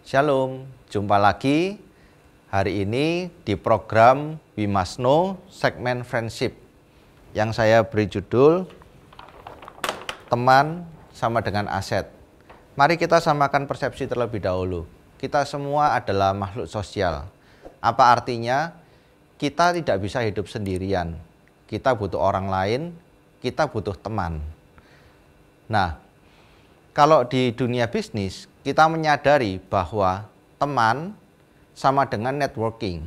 Shalom, jumpa lagi hari ini di program We Must Know segmen Friendship yang saya beri judul Teman sama dengan Aset. Mari kita samakan persepsi terlebih dahulu. Kita semua adalah makhluk sosial. Apa artinya? Kita tidak bisa hidup sendirian. Kita butuh orang lain, kita butuh teman. Nah, kalau di dunia bisnis, kita menyadari bahwa teman sama dengan networking,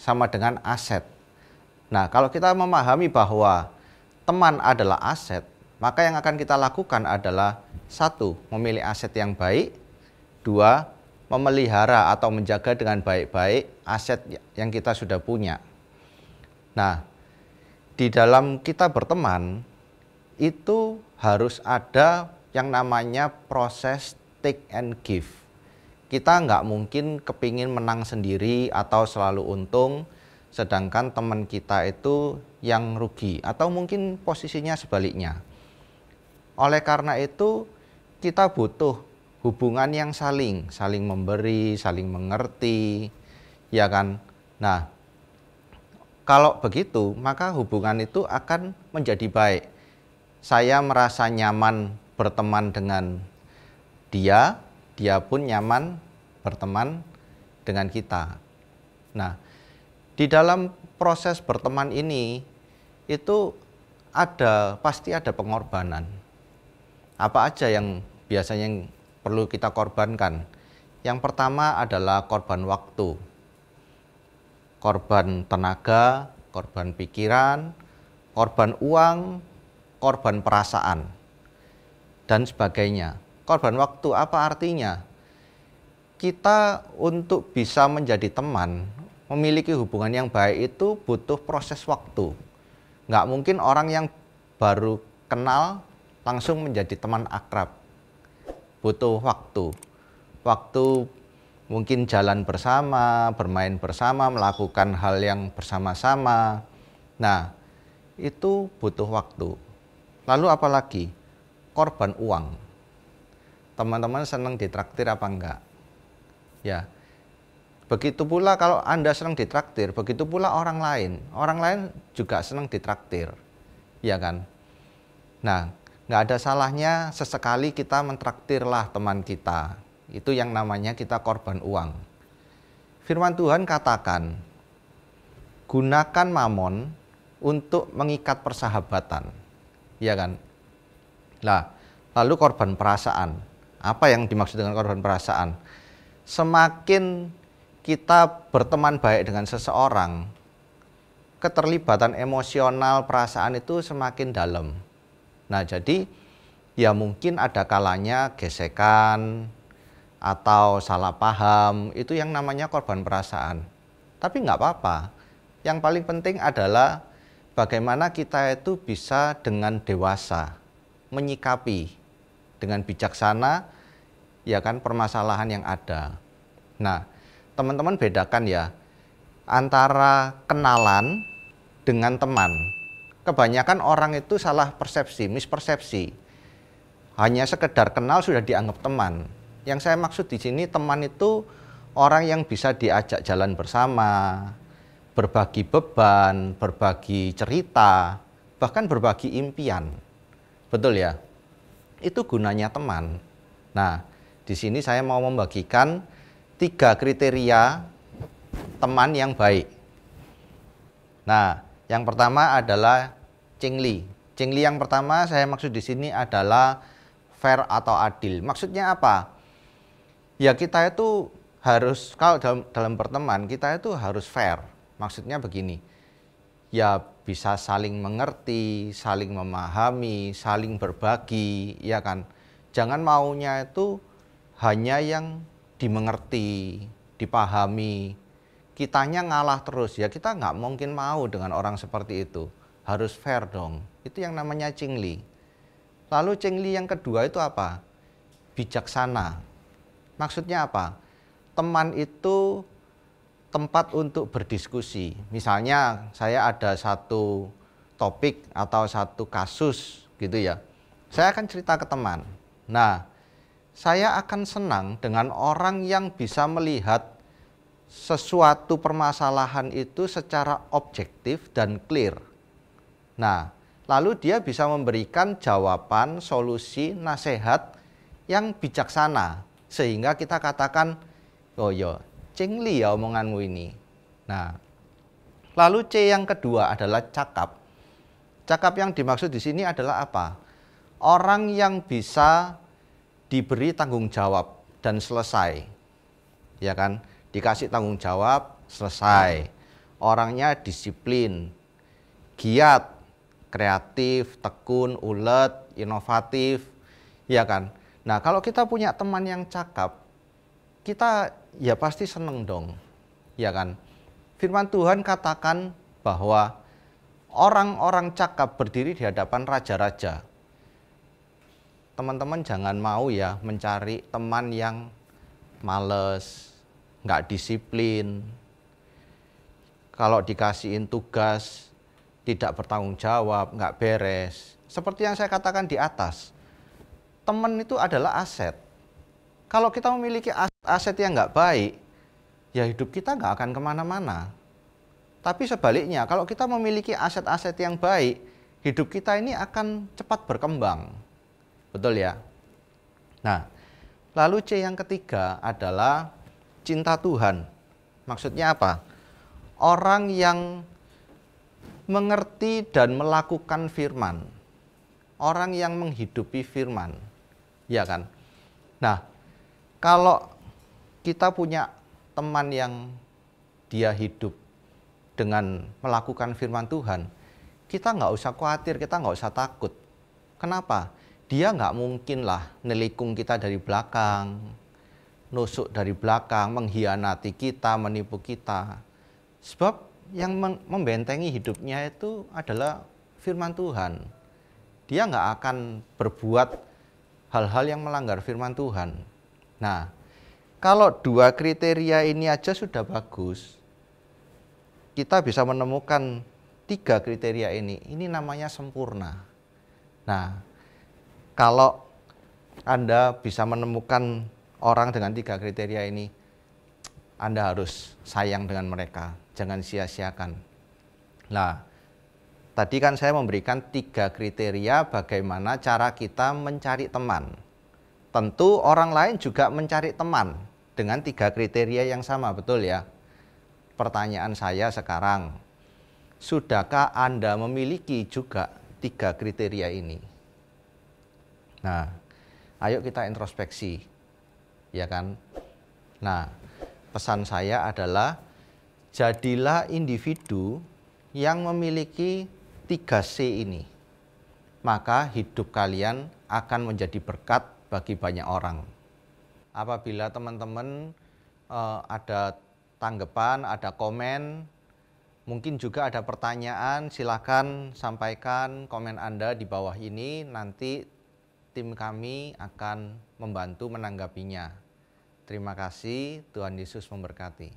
sama dengan aset. Nah, kalau kita memahami bahwa teman adalah aset, maka yang akan kita lakukan adalah satu, memilih aset yang baik, dua, memelihara atau menjaga dengan baik-baik aset yang kita sudah punya. Nah, di dalam kita berteman, itu harus ada yang namanya proses take and give. Kita nggak mungkin kepingin menang sendiri atau selalu untung, sedangkan teman kita itu yang rugi, atau mungkin posisinya sebaliknya. Oleh karena itu, kita butuh hubungan yang saling memberi, saling mengerti, ya kan? Nah, kalau begitu, maka hubungan itu akan menjadi baik. Saya merasa nyaman berteman dengan dia, dia pun nyaman berteman dengan kita. Nah, di dalam proses berteman ini, itu pasti ada pengorbanan. Apa aja yang biasanya perlu kita korbankan? Yang pertama adalah korban waktu. Korban tenaga, korban pikiran, korban uang, korban perasaan, dan sebagainya. Korban waktu apa artinya? Kita untuk bisa menjadi teman, memiliki hubungan yang baik itu butuh proses waktu. Nggak mungkin orang yang baru kenal langsung menjadi teman akrab. Butuh waktu. Waktu mungkin jalan bersama, bermain bersama, melakukan hal yang bersama-sama. Nah, itu butuh waktu. Lalu apalagi? Korban uang. Teman-teman senang ditraktir apa enggak? Ya. Begitu pula kalau Anda senang ditraktir, begitu pula orang lain. Orang lain juga senang ditraktir. Ya kan? Nah, nggak ada salahnya sesekali kita mentraktirlah teman kita. Itu yang namanya kita korban uang. Firman Tuhan katakan, gunakan mamon untuk mengikat persahabatan. Ya kan? Nah, lalu korban perasaan. Apa yang dimaksud dengan korban perasaan? Semakin kita berteman baik dengan seseorang, keterlibatan emosional perasaan itu semakin dalam. Nah, jadi ya mungkin ada kalanya gesekan atau salah paham, itu yang namanya korban perasaan. Tapi nggak apa-apa. Yang paling penting adalah bagaimana kita itu bisa dengan dewasa menyikapi dengan bijaksana, ya kan, permasalahan yang ada. Nah, teman-teman bedakan ya antara kenalan dengan teman. Kebanyakan orang itu salah persepsi, mispersepsi. Hanya sekedar kenal sudah dianggap teman. Yang saya maksud di sini teman itu orang yang bisa diajak jalan bersama, berbagi beban, berbagi cerita, bahkan berbagi impian. Betul ya? Itu gunanya teman. Nah, di sini saya mau membagikan 3 kriteria teman yang baik. Nah, yang pertama adalah Cingli. Cingli yang pertama saya maksud di sini adalah fair atau adil. Maksudnya apa? Ya kita itu harus, kalau dalam berteman kita itu harus fair. Maksudnya begini, ya bisa saling mengerti, saling memahami, saling berbagi, ya kan. Jangan maunya itu hanya yang dimengerti, dipahami. Kitanya ngalah terus, ya kita nggak mungkin mau dengan orang seperti itu. Harus fair dong, itu yang namanya Cingli. Lalu Cingli yang kedua itu apa? Bijaksana. Maksudnya apa? Teman itu tempat untuk berdiskusi. Misalnya saya ada satu topik atau satu kasus gitu ya. Saya akan cerita ke teman. Nah, Saya akan senang dengan orang yang bisa melihat sesuatu permasalahan itu secara objektif dan clear. Nah, lalu dia bisa memberikan jawaban, solusi, nasihat yang bijaksana. Sehingga kita katakan, oh ya, cingli ya omonganmu ini. Nah, lalu C yang kedua adalah cakap. Cakap yang dimaksud di sini adalah apa? Orang yang bisa diberi tanggung jawab dan selesai. Ya kan? Dikasih tanggung jawab, selesai. Orangnya disiplin, giat, kreatif, tekun, ulet, inovatif, ya kan? Nah, kalau kita punya teman yang cakap, kita ya pasti seneng dong, ya kan? Firman Tuhan katakan bahwa orang-orang cakap berdiri di hadapan raja-raja. Teman-teman jangan mau ya mencari teman yang males, nggak disiplin. Kalau dikasihin tugas, tidak bertanggung jawab, nggak beres. Seperti yang saya katakan di atas, teman itu adalah aset. Kalau kita memiliki aset yang nggak baik, ya hidup kita nggak akan kemana-mana. Tapi sebaliknya, kalau kita memiliki aset-aset yang baik, hidup kita ini akan cepat berkembang. Betul ya? Nah, lalu C yang ketiga adalah cinta Tuhan. Maksudnya apa? Orang yang mengerti dan melakukan firman. Orang yang menghidupi firman. Ya kan? Nah, kalau kita punya teman yang dia hidup dengan melakukan firman Tuhan, kita nggak usah khawatir, kita nggak usah takut. Kenapa? Dia nggak mungkin lah nelikung kita dari belakang, nusuk dari belakang, mengkhianati kita, menipu kita. Sebab yang membentengi hidupnya itu adalah firman Tuhan. Dia nggak akan berbuat hal-hal yang melanggar firman Tuhan. Nah, kalau dua kriteria ini aja sudah bagus, kita bisa menemukan tiga kriteria ini. Ini namanya sempurna. Nah, kalau Anda bisa menemukan orang dengan tiga kriteria ini, Anda harus sayang dengan mereka. Jangan sia-siakan. Nah, tadi kan saya memberikan tiga kriteria bagaimana cara kita mencari teman. Tentu orang lain juga mencari teman dengan tiga kriteria yang sama, betul ya? Pertanyaan saya sekarang, sudahkah Anda memiliki juga tiga kriteria ini? Nah, ayo kita introspeksi, ya kan? Nah, pesan saya adalah jadilah individu yang memiliki 3C ini. Maka hidup kalian akan menjadi berkat bagi banyak orang. Apabila teman-teman ada tanggapan, ada komen, mungkin juga ada pertanyaan, silakan sampaikan komen Anda di bawah ini. Nanti tim kami akan membantu menanggapinya. Terima kasih, Tuhan Yesus memberkati.